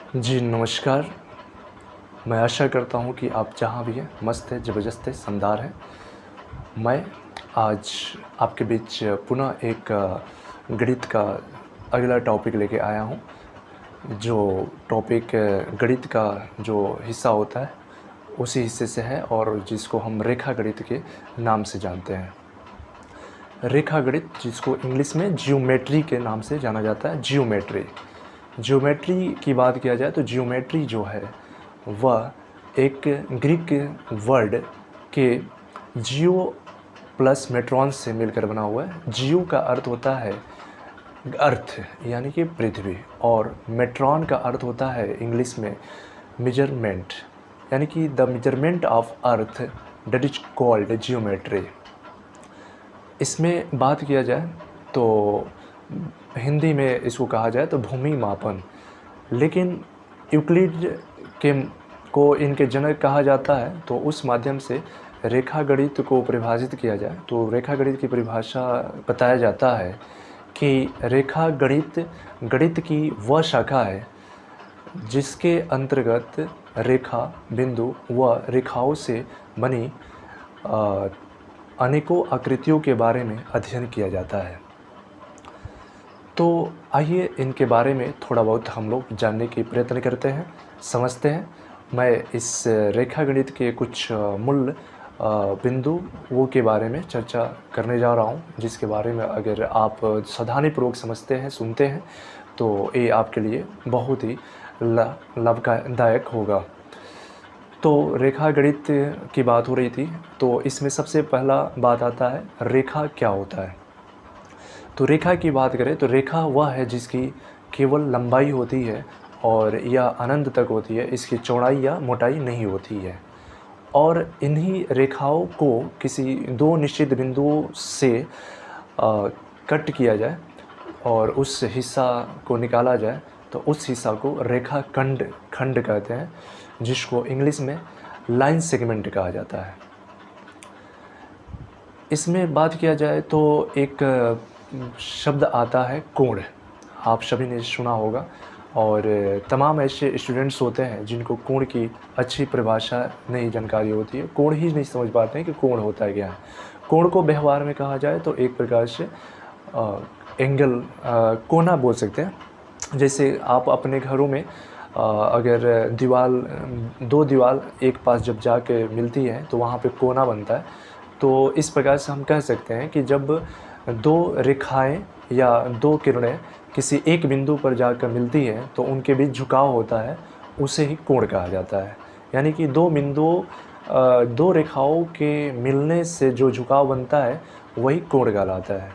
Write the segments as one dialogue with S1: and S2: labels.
S1: जी नमस्कार। मैं आशा करता हूँ कि आप जहाँ भी हैं मस्त हैं, ज़बरदस्त हैं, शानदार हैं। मैं आज आपके बीच पुनः एक गणित का अगला टॉपिक लेके आया हूँ। जो टॉपिक गणित का जो हिस्सा होता है उसी हिस्से से है और जिसको हम रेखा गणित के नाम से जानते हैं। रेखा गणित जिसको इंग्लिश में जियोमेट्री के नाम से जाना जाता है। जियोमेट्री की बात किया जाए तो जियोमेट्री जो है वह एक ग्रीक वर्ड के जियो प्लस मेट्रॉन से मिलकर बना हुआ है। जियो का अर्थ होता है अर्थ यानी कि पृथ्वी, और मेट्रॉन का अर्थ होता है इंग्लिश में मेजरमेंट, यानी कि the measurement of earth that is called geometry. इसमें बात किया जाए तो हिंदी में इसको कहा जाए तो भूमि मापन, लेकिन यूक्लिड के को इनके जनक कहा जाता है। तो उस माध्यम से रेखा गणित को परिभाषित किया जाए तो रेखा गणित की परिभाषा बताया जाता है कि रेखा गणित गणित की वह शाखा है जिसके अंतर्गत रेखा, बिंदु व रेखाओं से बनी अनेकों आकृतियों के बारे में अध्ययन किया जाता है। तो आइए इनके बारे में थोड़ा बहुत हम लोग जानने की प्रयत्न करते हैं, समझते हैं। मैं इस रेखा गणित के कुछ मूल बिंदुओं के बारे में चर्चा करने जा रहा हूं, जिसके बारे में अगर आप सावधानीपूर्वक समझते हैं, सुनते हैं तो ये आपके लिए बहुत ही लाभदायक होगा। तो रेखा गणित की बात हो रही थी, तो इसमें सबसे पहला बात आता है रेखा क्या होता है। तो रेखा की बात करें तो रेखा वह है जिसकी केवल लंबाई होती है और यह अनंत तक होती है, इसकी चौड़ाई या मोटाई नहीं होती है। और इन्हीं रेखाओं को किसी दो निश्चित बिंदुओं से कट किया जाए और उस हिस्सा को निकाला जाए तो उस हिस्सा को रेखा खंड कहते हैं, जिसको इंग्लिश में लाइन सेगमेंट कहा जाता है। इसमें बात किया जाए तो एक शब्द आता है कोण। आप सभी ने सुना होगा और तमाम ऐसे स्टूडेंट्स होते हैं जिनको कोण की अच्छी परिभाषा नहीं जानकारी होती है, कोण ही नहीं समझ पाते हैं कि कोण होता है क्या है। कोण को व्यवहार में कहा जाए तो एक प्रकार से एंगल, कोना बोल सकते हैं। जैसे आप अपने घरों में अगर दो दीवार एक पास जब जाके मिलती है तो वहाँ पे कोना बनता है। तो इस प्रकार से हम कह सकते हैं कि जब दो रेखाएं या दो किरणें किसी एक बिंदु पर जाकर मिलती हैं तो उनके बीच झुकाव होता है, उसे ही कोण कहा जाता है। यानी कि दो रेखाओं के मिलने से जो झुकाव बनता है वही कोण कहलाता है।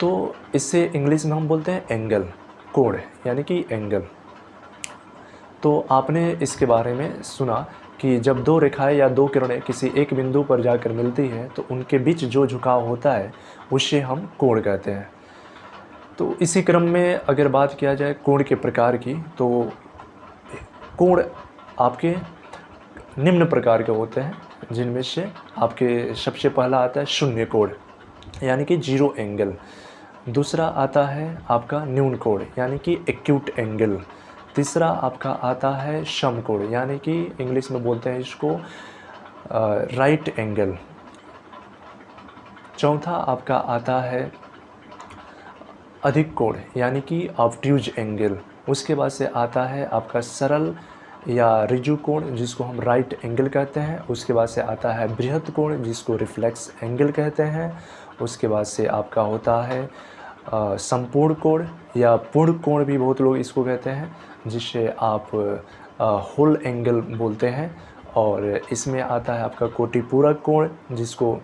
S1: तो इससे इंग्लिश में हम बोलते हैं एंगल, कोण यानी कि एंगल। तो आपने इसके बारे में सुना कि जब दो रेखाएं या दो किरणें किसी एक बिंदु पर जाकर मिलती हैं तो उनके बीच जो झुकाव होता है उसे हम कोण कहते हैं। तो इसी क्रम में अगर बात किया जाए कोण के प्रकार की, तो कोण आपके निम्न प्रकार के होते हैं, जिनमें से आपके सबसे पहला आता है शून्य कोण यानी कि जीरो एंगल। दूसरा आता है आपका न्यून कोण यानी कि एक्यूट एंगल। तीसरा आपका आता है समकोण यानी कि इंग्लिश में बोलते हैं इसको राइट एंगल। चौथा आपका आता है अधिक कोण यानी कि ऑब्ट्यूज एंगल। उसके बाद से आता है आपका सरल या ऋजु कोण जिसको हम राइट एंगल कहते हैं। उसके बाद से आता है बृहत कोण जिसको रिफ्लेक्स एंगल कहते हैं। उसके बाद से आपका होता है संपूर्ण कोण या पूर्ण कोण भी बहुत लोग इसको कहते हैं, जिसे आप होल एंगल बोलते हैं। और इसमें आता है आपका कोटि पूरक कोण जिसको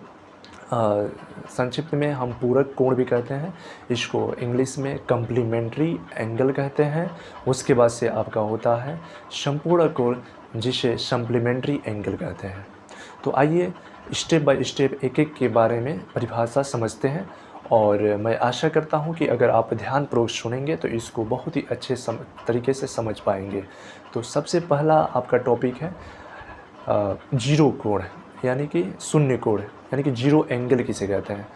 S1: संक्षिप्त में हम पूरक कोण भी कहते हैं, इसको इंग्लिश में कम्प्लीमेंट्री एंगल कहते हैं। उसके बाद से आपका होता है संपूर्ण कोण जिसे सप्लीमेंट्री एंगल कहते हैं। तो आइए स्टेप बाय स्टेप एक एक के बारे में परिभाषा समझते हैं और मैं आशा करता हूं कि अगर आप ध्यानपूर्वक सुनेंगे तो इसको बहुत ही अच्छे तरीके से समझ पाएंगे। तो सबसे पहला आपका टॉपिक है जीरो कोण यानी कि शून्य कोण यानी कि जीरो एंगल किसे कहते हैं।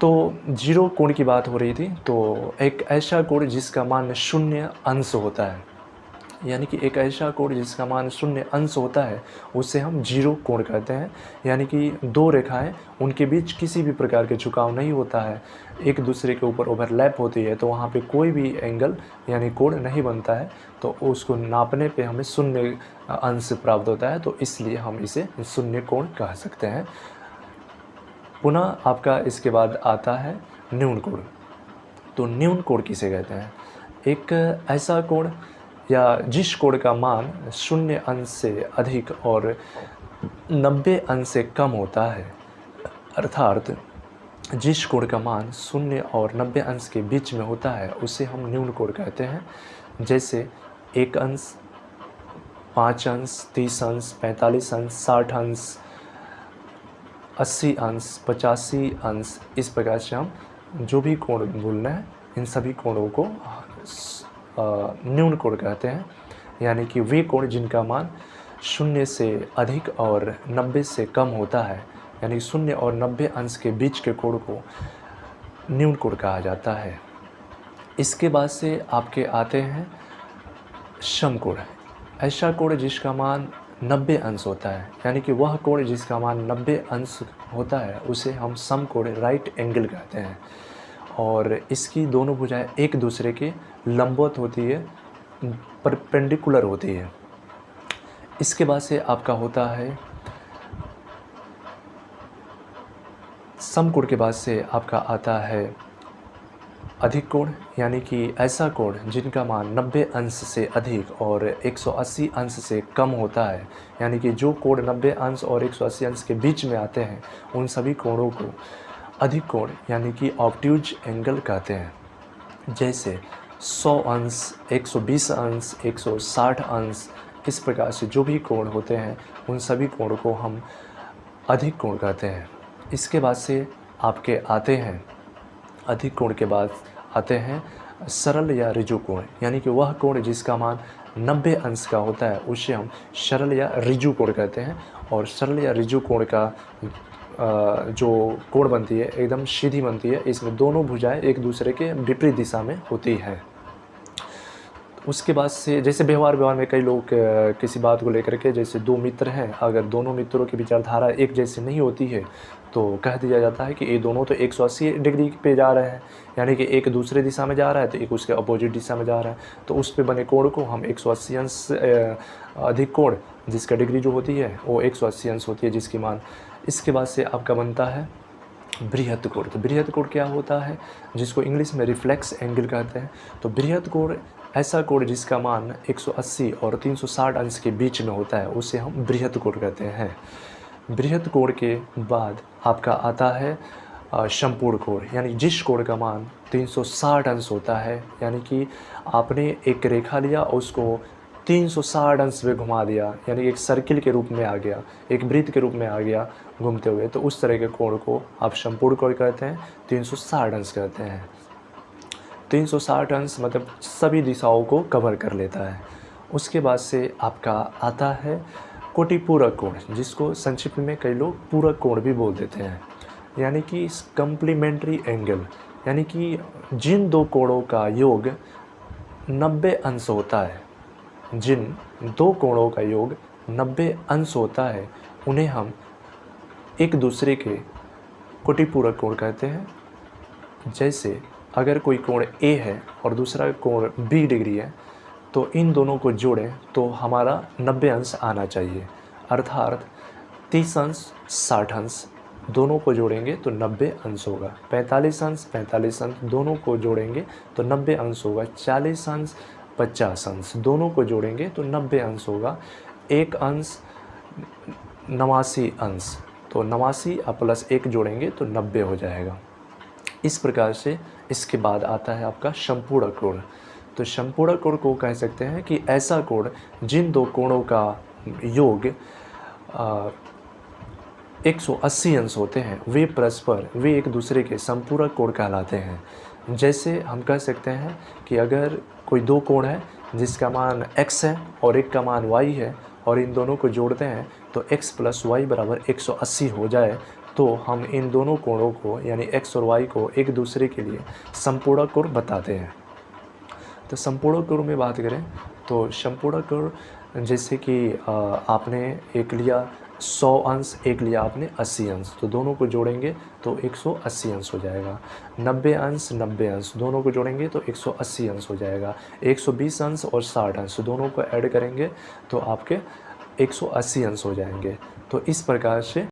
S1: तो जीरो कोण की बात हो रही थी, तो एक ऐसा कोण जिसका मान शून्य अंश होता है, यानी कि एक ऐसा कोण जिसका मान शून्य अंश होता है उसे हम जीरो कोण कहते हैं। यानी कि दो रेखाएं, उनके बीच किसी भी प्रकार के झुकाव नहीं होता है, एक दूसरे के ऊपर ओवरलैप होती है, तो वहाँ पे कोई भी एंगल यानी कोण नहीं बनता है, तो उसको नापने पे हमें शून्य अंश प्राप्त होता है, तो इसलिए हम इसे शून्य कोण कह सकते हैं। पुनः आपका इसके बाद आता है न्यून कोण। तो न्यून कोण किसे कहते हैं? एक ऐसा कोण या जिस कोण का मान शून्य अंश से अधिक और 90 अंश से कम होता है, अर्थात जिस कोण का मान शून्य और 90 अंश के बीच में होता है उसे हम न्यून कोण कहते हैं। जैसे 1 अंश, 5 अंश, 30 अंश, 45 अंश, 60 अंश, 80 अंश, 85 अंश, इस प्रकार से हम जो भी कोण बोलना है इन सभी कोणों को न्यून कोण कहते हैं। यानी कि वे कोण जिनका मान शून्य से अधिक और 90 से कम होता है, यानी शून्य और 90 अंश के बीच के कोण को न्यून कोण कहा जाता है। इसके बाद से आपके आते हैं समकोण। ऐसा कोण जिसका मान 90 अंश होता है, यानी कि वह कोण जिसका मान 90 अंश होता है उसे हम समकोण राइट एंगल कहते हैं, और इसकी दोनों भुजाएं एक दूसरे के लंबवत होती है, परपेंडिकुलर होती है। इसके बाद से आपका होता है समकोण के बाद से आपका आता है अधिक कोण, यानी कि ऐसा कोण जिनका मान 90 अंश से अधिक और 180 अंश से कम होता है, यानी कि जो कोण 90 अंश और 180 अंश के बीच में आते हैं उन सभी कोणों को अधिक कोण यानी कि ऑब्ट्यूज एंगल कहते हैं। जैसे 100 अंश, 120 अंश, 160 अंश, इस प्रकार से जो भी कोण होते हैं उन सभी कोणों को हम अधिक कोण कहते हैं। इसके बाद से आपके आते हैं अधिक कोण के बाद आते हैं सरल या ऋजु कोण, यानी कि वह कोण जिसका मान 90 अंश का होता है उसे हम सरल या ऋजु कोण कहते हैं। और सरल या ऋजु कोण का जो कोण बनती है एकदम सीधी बनती है, इसमें दोनों भुजाएं एक दूसरे के विपरीत दिशा में होती हैं। उसके बाद से जैसे व्यवहार में कई लोग किसी बात को लेकर के, जैसे दो मित्र हैं, अगर दोनों मित्रों की विचारधारा एक जैसी नहीं होती है तो कह दिया जाता है कि ये दोनों तो 180 डिग्री पे जा रहे हैं, यानी कि एक दूसरे दिशा में जा रहा है तो एक उसके अपोजिट दिशा में जा रहा है, तो उस पे बने कोण को हम 180 अंश अधिक कोण जिसका डिग्री जो होती है वो 180 अंश होती है जिसकी मान। इसके बाद से आपका बनता है बृहत कोण। तो बृहत कोण क्या होता है, जिसको इंग्लिश में रिफ्लेक्स एंगल कहते हैं। तो बृहत कोण ऐसा कोण जिसका मान 180 और 360 अंश के बीच में होता है उसे हम बृहत कोण कहते हैं। बृहत कोण के बाद आपका आता है संपूर्ण कोण, यानी जिस कोण का मान 360 अंश होता है, यानी कि आपने एक रेखा लिया और उसको 360 अंश में घुमा दिया, यानी एक सर्किल के रूप में आ गया, एक वृत्त के रूप में आ गया घूमते हुए, तो उस तरह के कोण को आप संपूर्ण कोण कहते हैं, 360 अंश कहते हैं। 360 अंश मतलब सभी दिशाओं को कवर कर लेता है। उसके बाद से आपका आता है कोटिपूरक कोण, जिसको संक्षिप्त में कई लोग पूरक कोण भी बोल देते हैं, यानी कि कम्प्लीमेंट्री एंगल, यानी कि जिन दो कोणों का योग 90 अंश होता है, जिन दो कोणों का योग 90 अंश होता है उन्हें हम एक दूसरे के कोटिपूरक कोण कहते हैं। जैसे अगर कोई कोण A है और दूसरा कोण B डिग्री है तो इन दोनों को जोड़ें तो हमारा 90 अंश आना चाहिए, अर्थात 30 अंश 60 अंश दोनों को जोड़ेंगे तो 90 अंश होगा, 45 अंश 45 अंश दोनों को जोड़ेंगे तो 90 अंश होगा, 40 अंश 50 अंश दोनों को जोड़ेंगे तो 90 अंश होगा, 1 अंश 89 अंश, तो 89 और प्लस 1 जोड़ेंगे तो 90 हो जाएगा। इस प्रकार से इसके बाद आता है आपका संपूर्ण कोण। तो संपूर्ण कोण को कह सकते हैं कि ऐसा कोण जिन दो कोणों का योग 180 अंश होते हैं वे परस्पर वे एक दूसरे के संपूरक कोण कहलाते हैं। जैसे हम कह सकते हैं कि अगर कोई दो कोण है जिसका मान x है और एक का मान y है और इन दोनों को जोड़ते हैं तो x + y = 180 हो जाए तो हम इन दोनों कोणों को यानी x और y को एक दूसरे के लिए संपूरक कोण बताते हैं। तो संपूरक कोण में बात करें तो संपूरक कोण जैसे कि आपने एक लिया 100 अंश, एक लिया आपने 80 अंश, तो दोनों को जोड़ेंगे तो 180 अंश हो जाएगा। 90 अंश 90 अंश दोनों को जोड़ेंगे तो 180 अंश हो जाएगा। 120 अंश और 60 अंश दोनों को ऐड करेंगे तो आपके 180 अंश हो जाएंगे। तो इस प्रकार से